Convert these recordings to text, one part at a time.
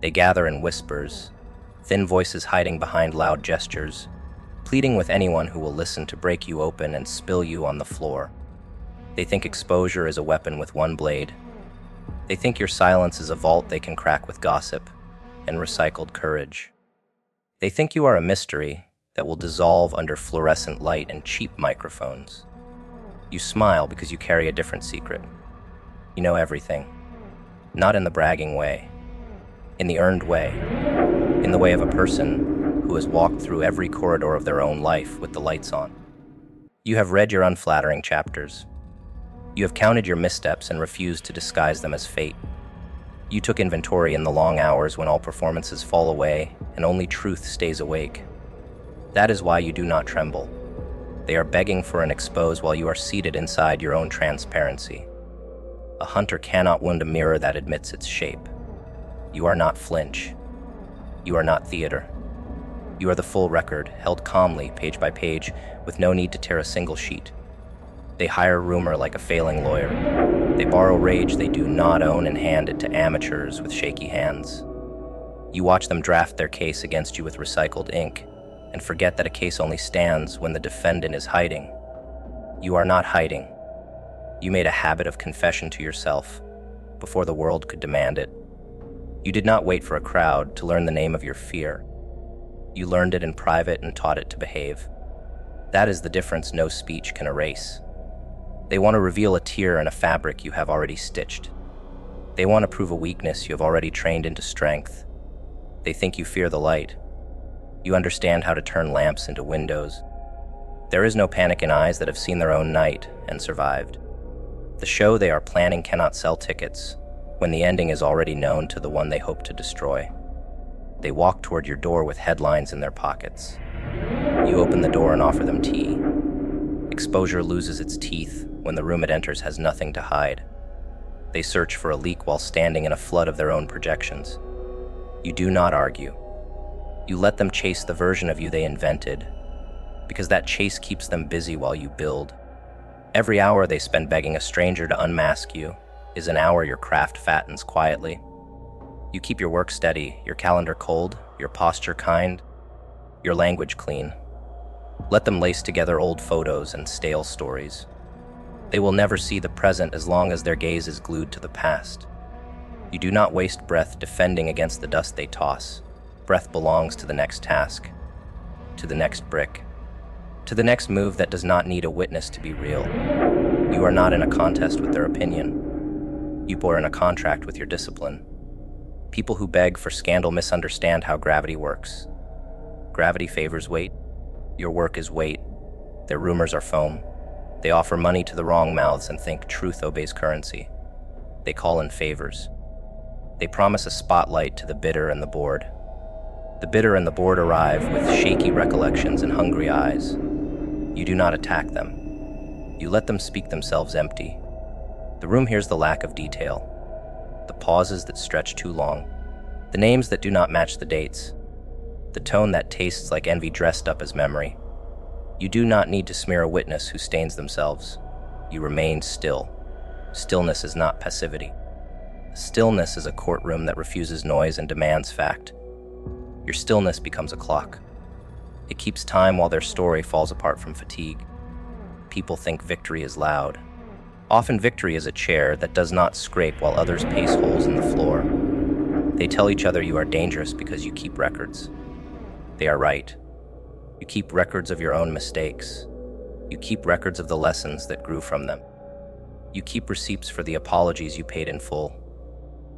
They gather in whispers, thin voices hiding behind loud gestures, pleading with anyone who will listen to break you open and spill you on the floor. They think exposure is a weapon with one blade. They think your silence is a vault they can crack with gossip and recycled courage. They think you are a mystery that will dissolve under fluorescent light and cheap microphones. You smile because you carry a different secret. You know everything. Not in the bragging way. In the earned way. In the way of a person who has walked through every corridor of their own life with the lights on. You have read your unflattering chapters. You have counted your missteps and refused to disguise them as fate. You took inventory in the long hours when all performances fall away and only truth stays awake. That is why you do not tremble. They are begging for an expose while you are seated inside your own transparency. A hunter cannot wound a mirror that admits its shape. You are not flinch. You are not theater. You are the full record, held calmly, page by page, with no need to tear a single sheet. They hire rumor like a failing lawyer. They borrow rage they do not own and hand it to amateurs with shaky hands. You watch them draft their case against you with recycled ink, and forget that a case only stands when the defendant is hiding. You are not hiding. You made a habit of confession to yourself before the world could demand it. You did not wait for a crowd to learn the name of your fear. You learned it in private and taught it to behave. That is the difference no speech can erase. They want to reveal a tear in a fabric you have already stitched. They want to prove a weakness you have already trained into strength. They think you fear the light. You understand how to turn lamps into windows. There is no panic in eyes that have seen their own night and survived. The show they are planning cannot sell tickets when the ending is already known to the one they hope to destroy. They walk toward your door with headlines in their pockets. You open the door and offer them tea. Exposure loses its teeth when the room it enters has nothing to hide. They search for a leak while standing in a flood of their own projections. You do not argue. You let them chase the version of you they invented, because that chase keeps them busy while you build. Every hour they spend begging a stranger to unmask you is an hour your craft fattens quietly. You keep your work steady, your calendar cold, your posture kind, your language clean. Let them lace together old photos and stale stories. They will never see the present as long as their gaze is glued to the past. You do not waste breath defending against the dust they toss. Breath belongs to the next task, to the next brick, to the next move that does not need a witness to be real. You are not in a contest with their opinion. You are in a contract with your discipline. People who beg for scandal misunderstand how gravity works. Gravity favors weight. Your work is weight. Their rumors are foam. They offer money to the wrong mouths and think truth obeys currency. They call in favors. They promise a spotlight to the bitter and the bored. The bitter and the bored arrive with shaky recollections and hungry eyes. You do not attack them. You let them speak themselves empty. The room hears the lack of detail, the pauses that stretch too long, the names that do not match the dates, the tone that tastes like envy dressed up as memory. You do not need to smear a witness who stains themselves. You remain still. Stillness is not passivity. Stillness is a courtroom that refuses noise and demands fact. Your stillness becomes a clock. It keeps time while their story falls apart from fatigue. People think victory is loud. Often victory is a chair that does not scrape while others pace holes in the floor. They tell each other you are dangerous because you keep records. They are right. You keep records of your own mistakes. You keep records of the lessons that grew from them. You keep receipts for the apologies you paid in full.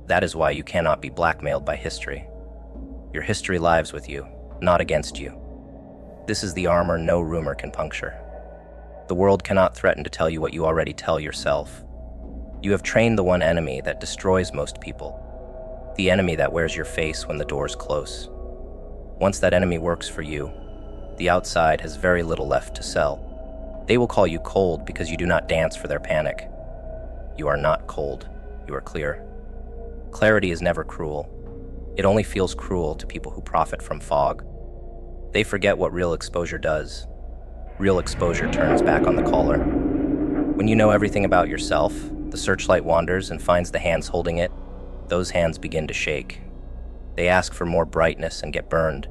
That is why you cannot be blackmailed by history. Your history lives with you, not against you. This is the armor no rumor can puncture. The world cannot threaten to tell you what you already tell yourself. You have trained the one enemy that destroys most people, the enemy that wears your face when the doors close. Once that enemy works for you, the outside has very little left to sell. They will call you cold because you do not dance for their panic. You are not cold, you are clear. Clarity is never cruel. It only feels cruel to people who profit from fog. They forget what real exposure does. Real exposure turns back on the caller. When you know everything about yourself, the searchlight wanders and finds the hands holding it. Those hands begin to shake. They ask for more brightness and get burned.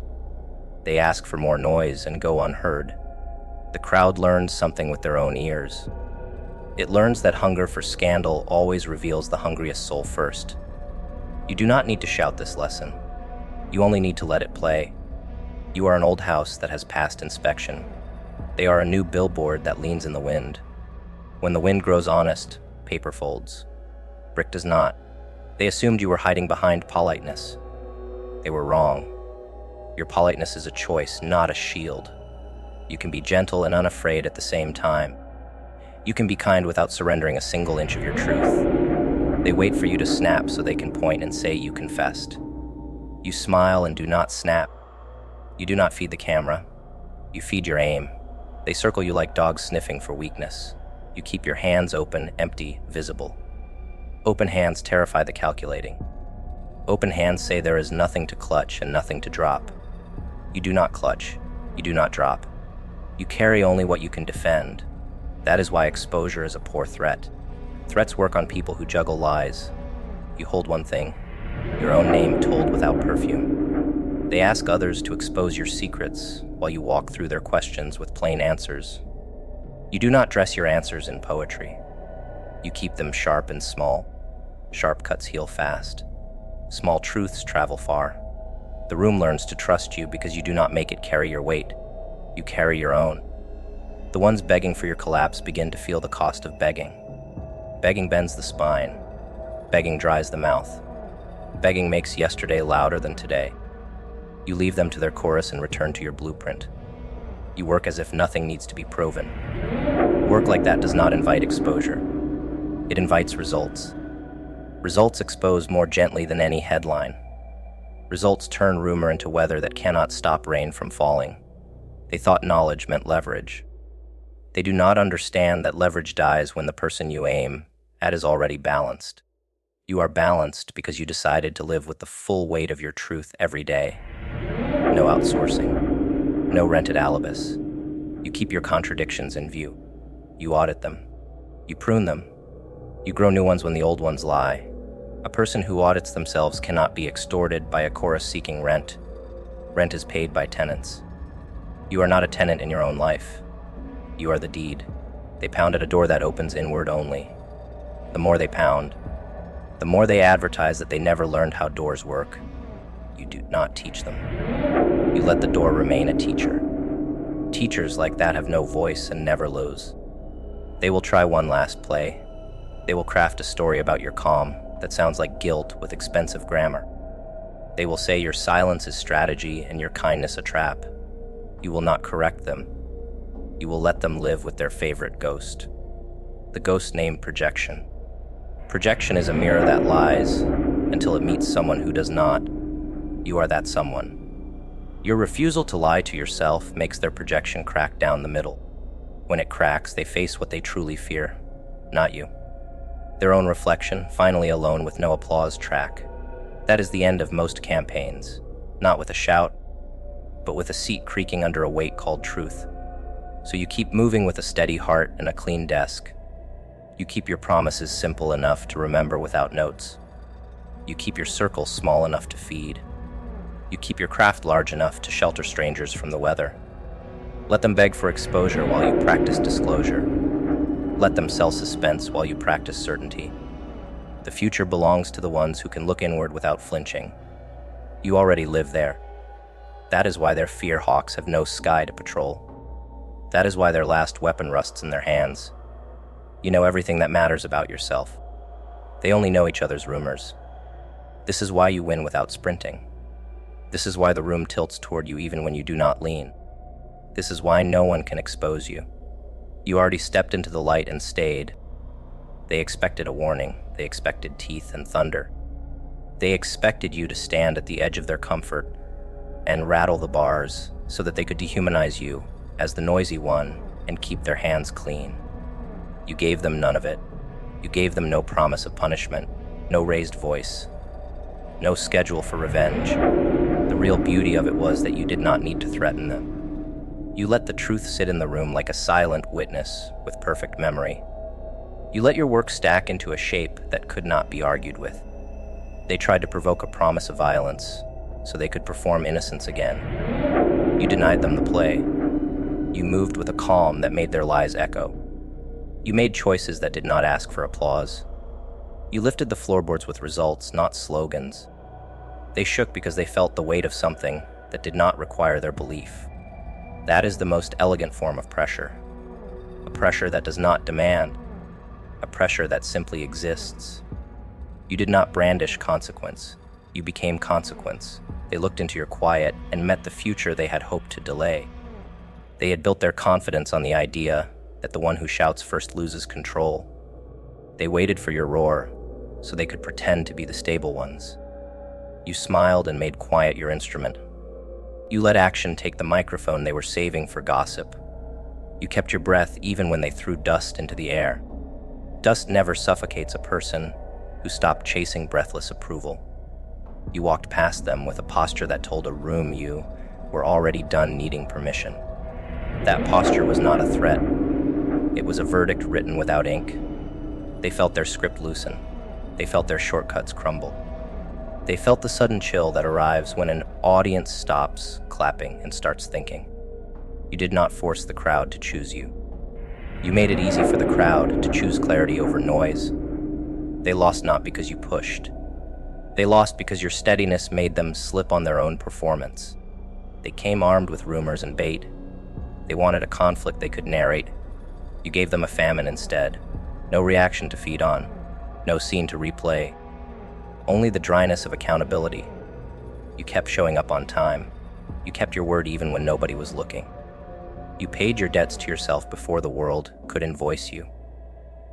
They ask for more noise and go unheard. The crowd learns something with their own ears. It learns that hunger for scandal always reveals the hungriest soul first. You do not need to shout this lesson. You only need to let it play. You are an old house that has passed inspection. They are a new billboard that leans in the wind. When the wind grows honest, paper folds. Brick does not. They assumed you were hiding behind politeness. They were wrong. Your politeness is a choice, not a shield. You can be gentle and unafraid at the same time. You can be kind without surrendering a single inch of your truth. They wait for you to snap so they can point and say you confessed. You smile and do not snap. You do not feed the camera. You feed your aim. They circle you like dogs sniffing for weakness. You keep your hands open, empty, visible. Open hands terrify the calculating. Open hands say there is nothing to clutch and nothing to drop. You do not clutch. You do not drop. You carry only what you can defend. That is why exposure is a poor threat. Threats work on people who juggle lies. You hold one thing, your own name told without perfume. They ask others to expose your secrets while you walk through their questions with plain answers. You do not dress your answers in poetry. You keep them sharp and small. Sharp cuts heal fast. Small truths travel far. The room learns to trust you because you do not make it carry your weight. You carry your own. The ones begging for your collapse begin to feel the cost of begging. Begging bends the spine. Begging dries the mouth. Begging makes yesterday louder than today. You leave them to their chorus and return to your blueprint. You work as if nothing needs to be proven. Work like that does not invite exposure. It invites results. Results expose more gently than any headline. Results turn rumor into weather that cannot stop rain from falling. They thought knowledge meant leverage. They do not understand that leverage dies when the person you aim at is already balanced. You are balanced because you decided to live with the full weight of your truth every day. No outsourcing. No rented alibis. You keep your contradictions in view. You audit them. You prune them. You grow new ones when the old ones lie. A person who audits themselves cannot be extorted by a chorus seeking rent. Rent is paid by tenants. You are not a tenant in your own life. You are the deed. They pound at a door that opens inward only. The more they pound, the more they advertise that they never learned how doors work. You do not teach them. You let the door remain a teacher. Teachers like that have no voice and never lose. They will try one last play. They will craft a story about your calm that sounds like guilt with expensive grammar. They will say your silence is strategy and your kindness a trap. You will not correct them. You will let them live with their favorite ghost. The ghost named projection. Projection is a mirror that lies until it meets someone who does not. You are that someone. Your refusal to lie to yourself makes their projection crack down the middle. When it cracks, they face what they truly fear, not you. Their own reflection, finally alone with no applause track. That is the end of most campaigns, not with a shout, but with a seat creaking under a weight called truth. So you keep moving with a steady heart and a clean desk. You keep your promises simple enough to remember without notes. You keep your circle small enough to feed. You keep your craft large enough to shelter strangers from the weather. Let them beg for exposure while you practice disclosure. Let them sell suspense while you practice certainty. The future belongs to the ones who can look inward without flinching. You already live there. That is why their fear hawks have no sky to patrol. That is why their last weapon rusts in their hands. You know everything that matters about yourself. They only know each other's rumors. This is why you win without sprinting. This is why the room tilts toward you even when you do not lean. This is why no one can expose you. You already stepped into the light and stayed. They expected a warning. They expected teeth and thunder. They expected you to stand at the edge of their comfort and rattle the bars so that they could dehumanize you as the noisy one and keep their hands clean. You gave them none of it. You gave them no promise of punishment, no raised voice, no schedule for revenge. The real beauty of it was that you did not need to threaten them. You let the truth sit in the room like a silent witness with perfect memory. You let your work stack into a shape that could not be argued with. They tried to provoke a promise of violence. so they could perform innocence again. You denied them the play. You moved with a calm that made their lies echo. You made choices that did not ask for applause. You lifted the floorboards with results, not slogans. They shook because they felt the weight of something that did not require their belief. That is the most elegant form of pressure. A pressure that does not demand. A pressure that simply exists. You did not brandish consequence. You became consequence. They looked into your quiet and met the future they had hoped to delay. They had built their confidence on the idea that the one who shouts first loses control. They waited for your roar so they could pretend to be the stable ones. You smiled and made quiet your instrument. You let action take the microphone they were saving for gossip. You kept your breath even when they threw dust into the air. Dust never suffocates a person who stopped chasing breathless approval. You walked past them with a posture that told a room you were already done needing permission. That posture was not a threat. It was a verdict written without ink. They felt their script loosen. They felt their shortcuts crumble. They felt the sudden chill that arrives when an audience stops clapping and starts thinking. You did not force the crowd to choose you. You made it easy for the crowd to choose clarity over noise. They lost not because you pushed. They lost because your steadiness made them slip on their own performance. They came armed with rumors and bait. They wanted a conflict they could narrate. You gave them a famine instead. No reaction to feed on. No scene to replay. Only the dryness of accountability. You kept showing up on time. You kept your word even when nobody was looking. You paid your debts to yourself before the world could invoice you.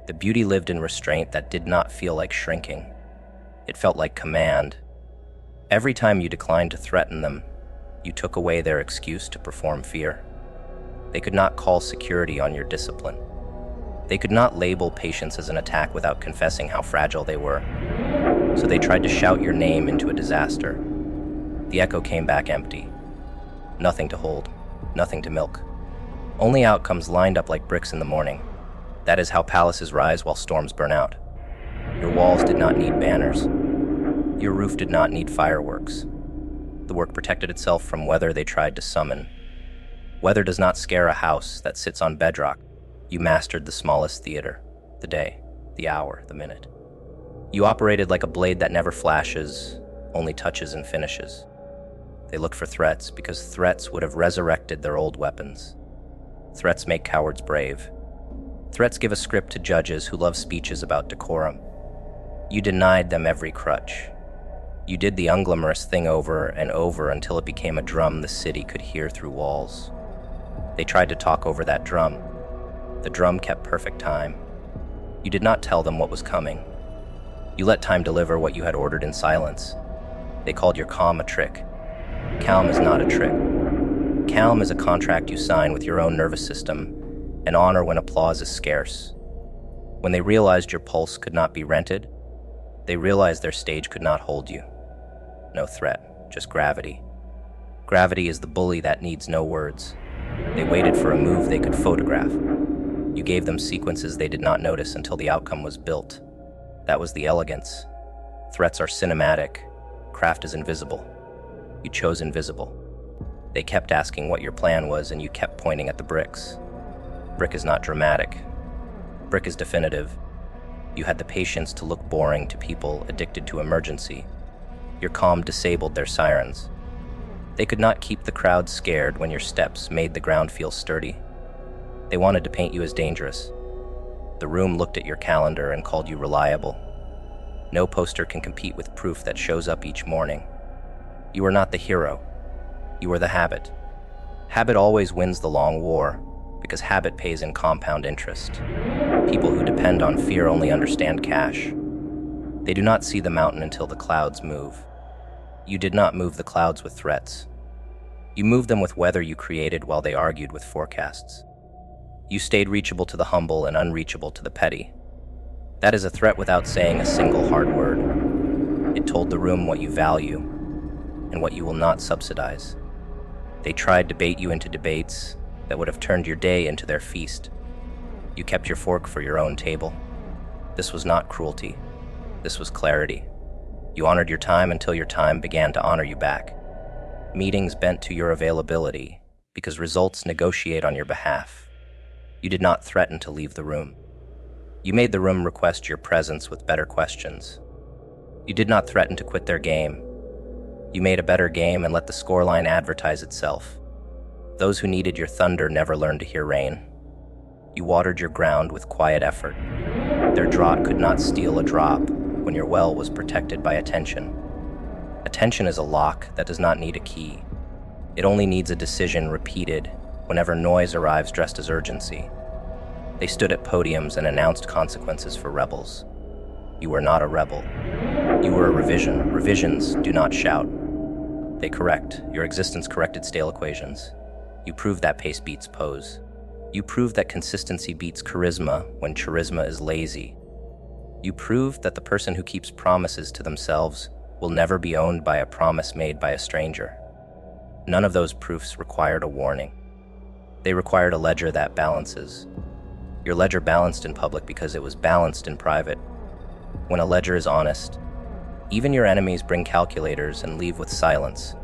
The beauty lived in restraint that did not feel like shrinking. It felt like command. Every time you declined to threaten them, you took away their excuse to perform fear. They could not call security on your discipline. They could not label patience as an attack without confessing how fragile they were. So they tried to shout your name into a disaster. The echo came back empty. Nothing to hold, nothing to milk. Only outcomes lined up like bricks in the morning. That is how palaces rise while storms burn out. Your walls did not need banners. Your roof did not need fireworks. The work protected itself from weather they tried to summon. Weather does not scare a house that sits on bedrock. You mastered the smallest theater, the day, the hour, the minute. You operated like a blade that never flashes, only touches and finishes. They looked for threats because threats would have resurrected their old weapons. Threats make cowards brave. Threats give a script to judges who love speeches about decorum. You denied them every crutch. You did the unglamorous thing over and over until it became a drum the city could hear through walls. They tried to talk over that drum. The drum kept perfect time. You did not tell them what was coming. You let time deliver what you had ordered in silence. They called your calm a trick. Calm is not a trick. Calm is a contract you sign with your own nervous system, an honor when applause is scarce. When they realized your pulse could not be rented, they realized their stage could not hold you. No threat, just gravity. Gravity is the bully that needs no words. They waited for a move they could photograph. You gave them sequences they did not notice until the outcome was built. That was the elegance. Threats are cinematic. Craft is invisible. You chose invisible. They kept asking what your plan was, and you kept pointing at the bricks. Brick is not dramatic. Brick is definitive. You had the patience to look boring to people addicted to emergency. Your calm disabled their sirens. They could not keep the crowd scared when your steps made the ground feel sturdy. They wanted to paint you as dangerous. The room looked at your calendar and called you reliable. No poster can compete with proof that shows up each morning. You are not the hero. You are the habit. Habit always wins the long war, because habit pays in compound interest. People who depend on fear only understand cash. They do not see the mountain until the clouds move. You did not move the clouds with threats. You moved them with weather you created while they argued with forecasts. You stayed reachable to the humble and unreachable to the petty. That is a threat without saying a single hard word. It told the room what you value and what you will not subsidize. They tried to bait you into debates that would have turned your day into their feast. You kept your fork for your own table. This was not cruelty. This was clarity. You honored your time until your time began to honor you back. Meetings bent to your availability because results negotiate on your behalf. You did not threaten to leave the room. You made the room request your presence with better questions. You did not threaten to quit their game. You made a better game and let the scoreline advertise itself. Those who needed your thunder never learned to hear rain. You watered your ground with quiet effort. Their drought could not steal a drop when your well was protected by attention. Attention is a lock that does not need a key. It only needs a decision repeated whenever noise arrives dressed as urgency. They stood at podiums and announced consequences for rebels. You were not a rebel. You were a revision. Revisions do not shout. They correct. Your existence corrected stale equations. You proved that pace beats pose. You proved that consistency beats charisma when charisma is lazy. You proved that the person who keeps promises to themselves will never be owned by a promise made by a stranger. None of those proofs required a warning. They required a ledger that balances. Your ledger balanced in public because it was balanced in private. When a ledger is honest, even your enemies bring calculators and leave with silence.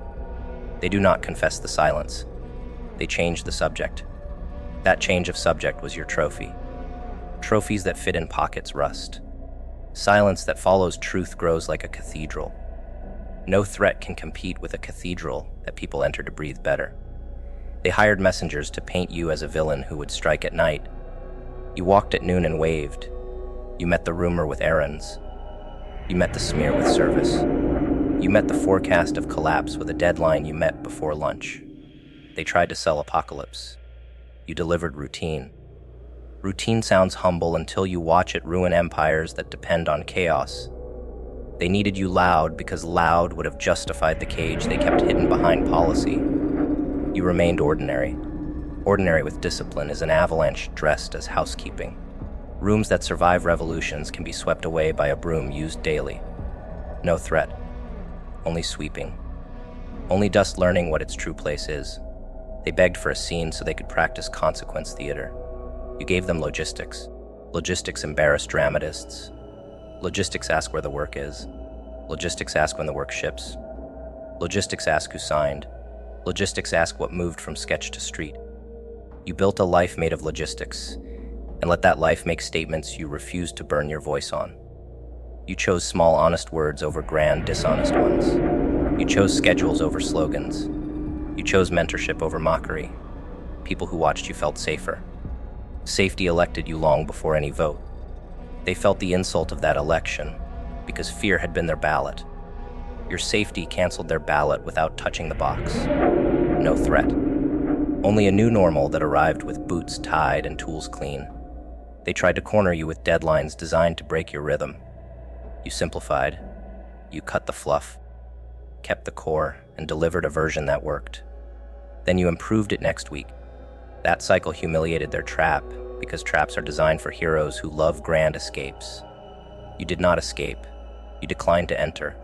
They do not confess the silence. They change the subject. That change of subject was your trophy. Trophies that fit in pockets rust. Silence that follows truth grows like a cathedral. No threat can compete with a cathedral that people enter to breathe better. They hired messengers to paint you as a villain who would strike at night. You walked at noon and waved. You met the rumor with errands. You met the smear with service. You met the forecast of collapse with a deadline you met before lunch. They tried to sell apocalypse. You delivered routine. Routine sounds humble until you watch it ruin empires that depend on chaos. They needed you loud because loud would have justified the cage they kept hidden behind policy. You remained ordinary. Ordinary with discipline is an avalanche dressed as housekeeping. Rooms that survive revolutions can be swept away by a broom used daily. No threat. Only sweeping. Only dust learning what its true place is. They begged for a scene so they could practice consequence theater. You gave them logistics. Logistics embarrass dramatists. Logistics ask where the work is. Logistics ask when the work ships. Logistics ask who signed. Logistics ask what moved from sketch to street. You built a life made of logistics, and let that life make statements you refused to burn your voice on. You chose small, honest words over grand, dishonest ones. You chose schedules over slogans. You chose mentorship over mockery. People who watched you felt safer. Safety elected you long before any vote. They felt the insult of that election because fear had been their ballot. Your safety canceled their ballot without touching the box. No threat. Only a new normal that arrived with boots tied and tools clean. They tried to corner you with deadlines designed to break your rhythm. You simplified. You cut the fluff, kept the core, and delivered a version that worked. Then you improved it next week. That cycle humiliated their trap because traps are designed for heroes who love grand escapes. You did not escape. You declined to enter.